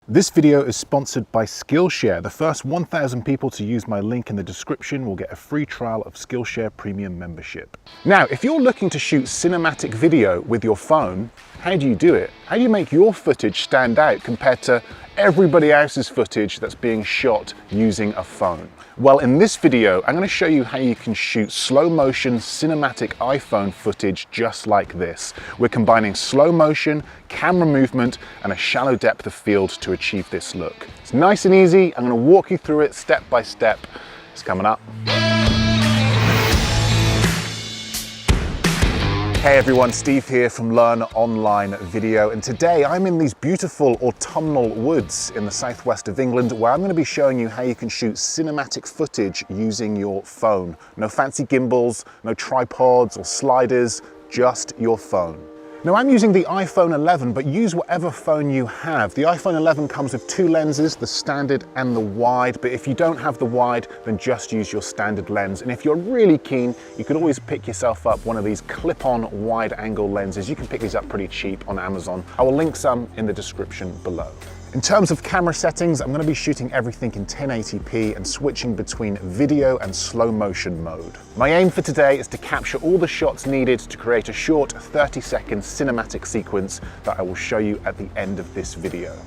This video is sponsored by Skillshare. The first 1,000 people to use my link in the description will get a free trial of Skillshare Premium membership. Now, if you're looking to shoot cinematic video with your phone, how do you do it? How do you make your footage stand out compared to everybody else's footage that's being shot using a phone? Well, in this video, I'm going to show you how you can shoot slow motion cinematic iPhone footage just like this. We're combining slow motion, camera movement, and a shallow depth of field to achieve this look. It's nice and easy. I'm going to walk you through it step by step. It's coming up. Hey everyone, Steve here from Learn Online Video, and today I'm in these beautiful autumnal woods in the southwest of England where I'm going to be showing you how you can shoot cinematic footage using your phone. No fancy gimbals, no tripods or sliders, just your phone. Now I'm using the iPhone 11, but use whatever phone you have. The iPhone 11 comes with two lenses, the standard and the wide, but if you don't have the wide, then just use your standard lens. And if you're really keen, you can always pick yourself up one of these clip-on wide angle lenses. You can pick these up pretty cheap on Amazon. I will link some in the description below. In terms of camera settings, I'm going to be shooting everything in 1080p and switching between video and slow motion mode. My aim for today is to capture all the shots needed to create a short 30-second cinematic sequence that I will show you at the end of this video.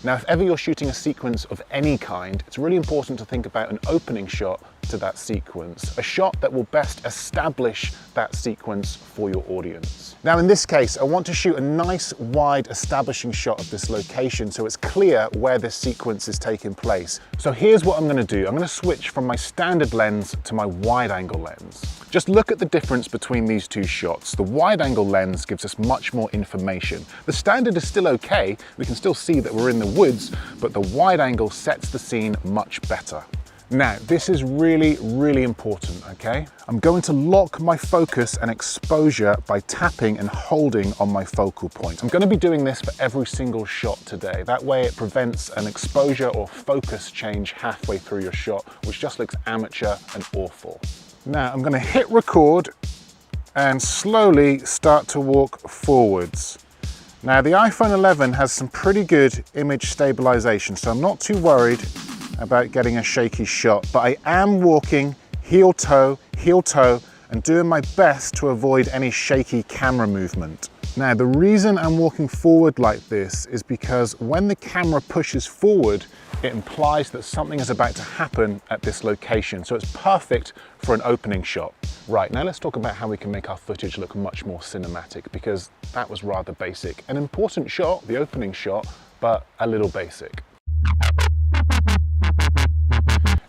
Now, if ever you're shooting a sequence of any kind, it's really important to think about an opening shot to that sequence, a shot that will best establish that sequence for your audience. Now in this case, I want to shoot a nice wide establishing shot of this location so it's clear where this sequence is taking place. So here's what I'm going to do. I'm going to switch from my standard lens to my wide angle lens. Just look at the difference between these two shots. The wide angle lens gives us much more information. The standard is still okay, we can still see that we're in the woods, but the wide angle sets the scene much better. Now, this is really, really important, okay? I'm going to lock my focus and exposure by tapping and holding on my focal point. I'm going to be doing this for every single shot today. That way it prevents an exposure or focus change halfway through your shot, which just looks amateur and awful. Now, I'm going to hit record and slowly start to walk forwards. Now, the iPhone 11 has some pretty good image stabilization, so I'm not too worried about getting a shaky shot, but I am walking heel toe, and doing my best to avoid any shaky camera movement. Now, the reason I'm walking forward like this is because when the camera pushes forward, it implies that something is about to happen at this location. So it's perfect for an opening shot. Right, now let's talk about how we can make our footage look much more cinematic, because that was rather basic. An important shot, the opening shot, but a little basic.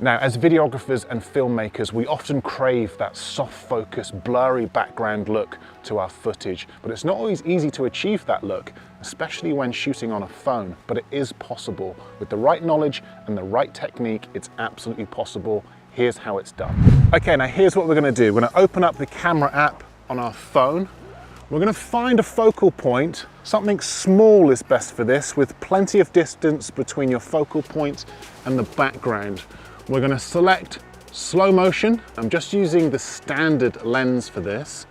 Now, as videographers and filmmakers, we often crave that soft focus, blurry background look to our footage, but it's not always easy to achieve that look, especially when shooting on a phone, but it is possible. With the right knowledge and the right technique, it's absolutely possible. Here's how it's done. Okay, now here's what we're gonna do. We're gonna open up the camera app on our phone. We're gonna find a focal point. Something small is best for this, with plenty of distance between your focal point and the background. We're going to select slow motion. I'm just using the standard lens for this.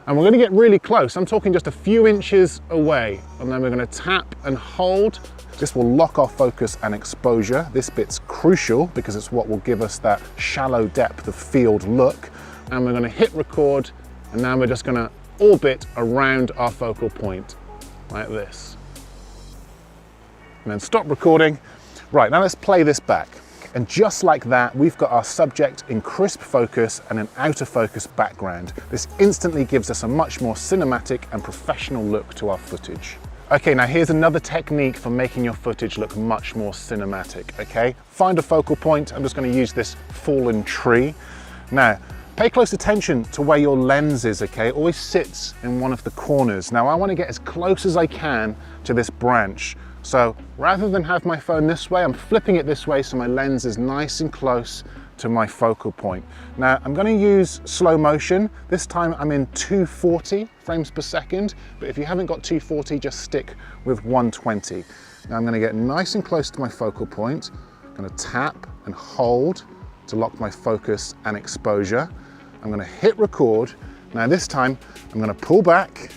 And we're going to get really close. I'm talking just a few inches away. And then we're going to tap and hold. This will lock our focus and exposure. This bit's crucial because it's what will give us that shallow depth of field look. And we're going to hit record. And now we're just going to orbit around our focal point like this. And then stop recording. Right, now let's play this back. And just like that, we've got our subject in crisp focus and an out of focus background. This instantly gives us a much more cinematic and professional look to our footage. Okay, now here's another technique for making your footage look much more cinematic, okay? Find a focal point. I'm just going to use this fallen tree. Now, pay close attention to where your lens is, okay? It always sits in one of the corners. Now, I want to get as close as I can to this branch. So rather than have my phone this way, I'm flipping it this way so my lens is nice and close to my focal point. Now I'm going to use slow motion. This time I'm in 240 frames per second, but if you haven't got 240, just stick with 120. Now I'm going to get nice and close to my focal point. I'm going to tap and hold to lock my focus and exposure. I'm going to hit record. Now this time I'm going to pull back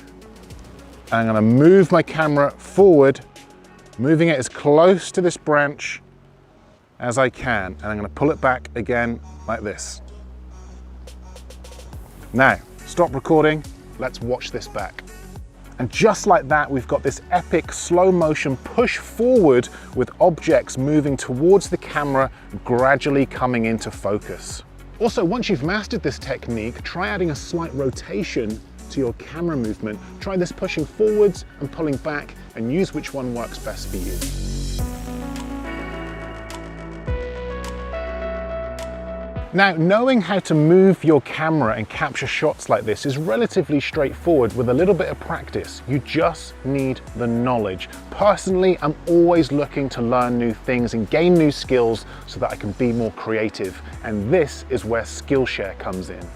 I'm gonna move my camera forward, moving it as close to this branch as I can. And I'm gonna pull it back again like this. Now, stop recording, let's watch this back. And just like that, we've got this epic slow motion push forward with objects moving towards the camera, gradually coming into focus. Also, once you've mastered this technique, try adding a slight rotation to your camera movement. Try this pushing forwards and pulling back, and use which one works best for you. Now, knowing how to move your camera and capture shots like this is relatively straightforward with a little bit of practice. You just need the knowledge. Personally, I'm always looking to learn new things and gain new skills so that I can be more creative. And this is where Skillshare comes in.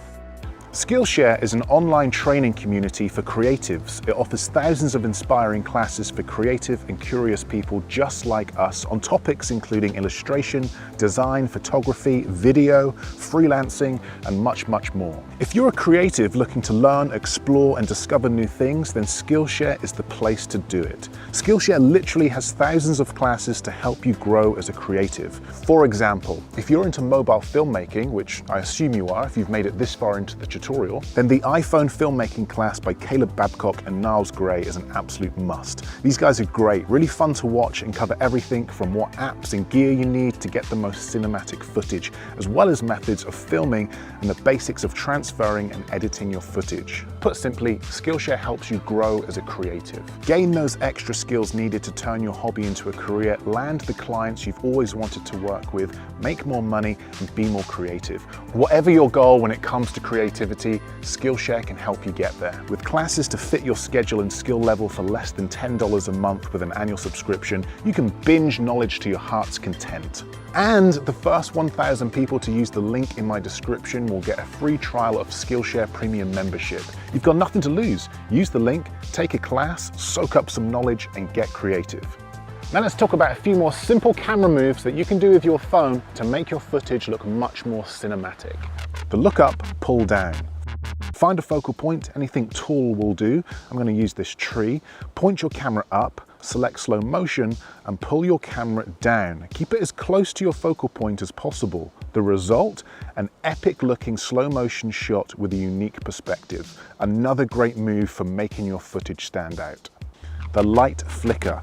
Skillshare is an online training community for creatives. It offers thousands of inspiring classes for creative and curious people just like us on topics including illustration, design, photography, video, freelancing, and much, much more. If you're a creative looking to learn, explore, and discover new things, then Skillshare is the place to do it. Skillshare literally has thousands of classes to help you grow as a creative. For example, if you're into mobile filmmaking, which I assume you are if you've made it this far into the tutorial, then the iPhone filmmaking class by Caleb Babcock and Niles Gray is an absolute must. These guys are great, really fun to watch, and cover everything from what apps and gear you need to get the most cinematic footage, as well as methods of filming and the basics of transferring and editing your footage. Put simply, Skillshare helps you grow as a creative. Gain those extra skills needed to turn your hobby into a career, land the clients you've always wanted to work with, make more money, and be more creative. Whatever your goal when it comes to creativity, Skillshare can help you get there. With classes to fit your schedule and skill level for less than $10 a month with an annual subscription, you can binge knowledge to your heart's content. And the first 1,000 people to use the link in my description will get a free trial of Skillshare Premium membership. You've got nothing to lose. Use the link, take a class, soak up some knowledge, and get creative. Now let's talk about a few more simple camera moves that you can do with your phone to make your footage look much more cinematic. The look up, pull down. Find a focal point, anything tall will do. I'm going to use this tree. Point your camera up, select slow motion, and pull your camera down. Keep it as close to your focal point as possible. The result, an epic looking slow motion shot with a unique perspective. Another great move for making your footage stand out. The light flicker.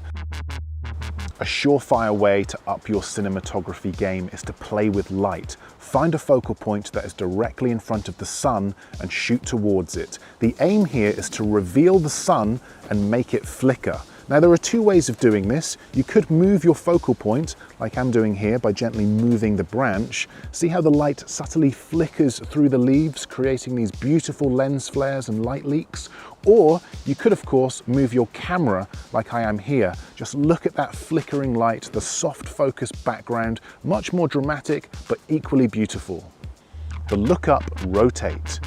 A surefire way to up your cinematography game is to play with light. Find a focal point that is directly in front of the sun and shoot towards it. The aim here is to reveal the sun and make it flicker. Now there are two ways of doing this. You could move your focal point, like I'm doing here, by gently moving the branch. See how the light subtly flickers through the leaves, creating these beautiful lens flares and light leaks? Or you could, of course, move your camera like I am here. Just look at that flickering light, the soft focus background, much more dramatic, but equally beautiful. The look up, rotate.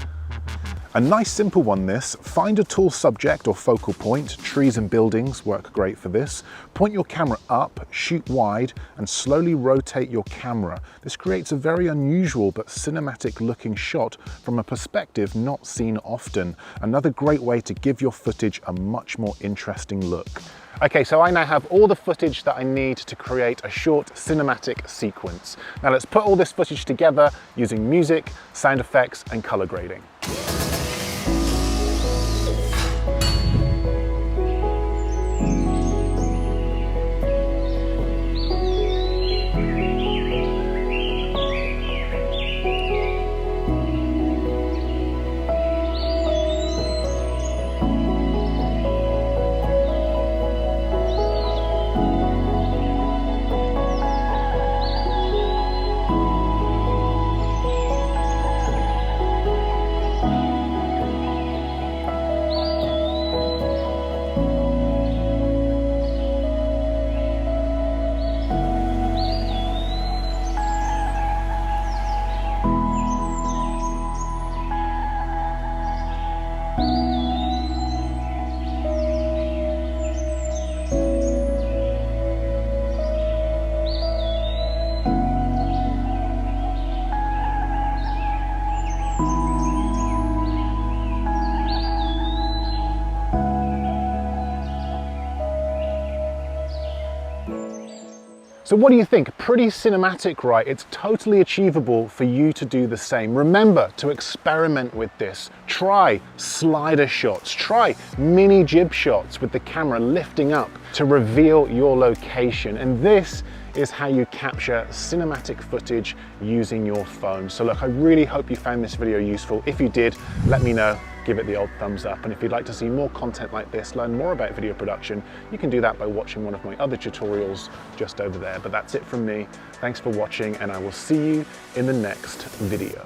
A nice simple one this. Find a tall subject or focal point. Trees and buildings work great for this. Point your camera up, shoot wide, and slowly rotate your camera. This creates a very unusual but cinematic looking shot from a perspective not seen often. Another great way to give your footage a much more interesting look. Okay, so I now have all the footage that I need to create a short cinematic sequence. Now let's put all this footage together using music, sound effects, and color grading. So what do you think? Pretty cinematic, right? It's totally achievable for you to do the same. Remember to experiment with this. Try slider shots, try mini jib shots with the camera lifting up to reveal your location. And this is how you capture cinematic footage using your phone. So look, I really hope you found this video useful. If you did, let me know. Give it the old thumbs up. And if you'd like to see more content like this, learn more about video production, you can do that by watching one of my other tutorials just over there. But that's it from me. Thanks for watching, and I will see you in the next video.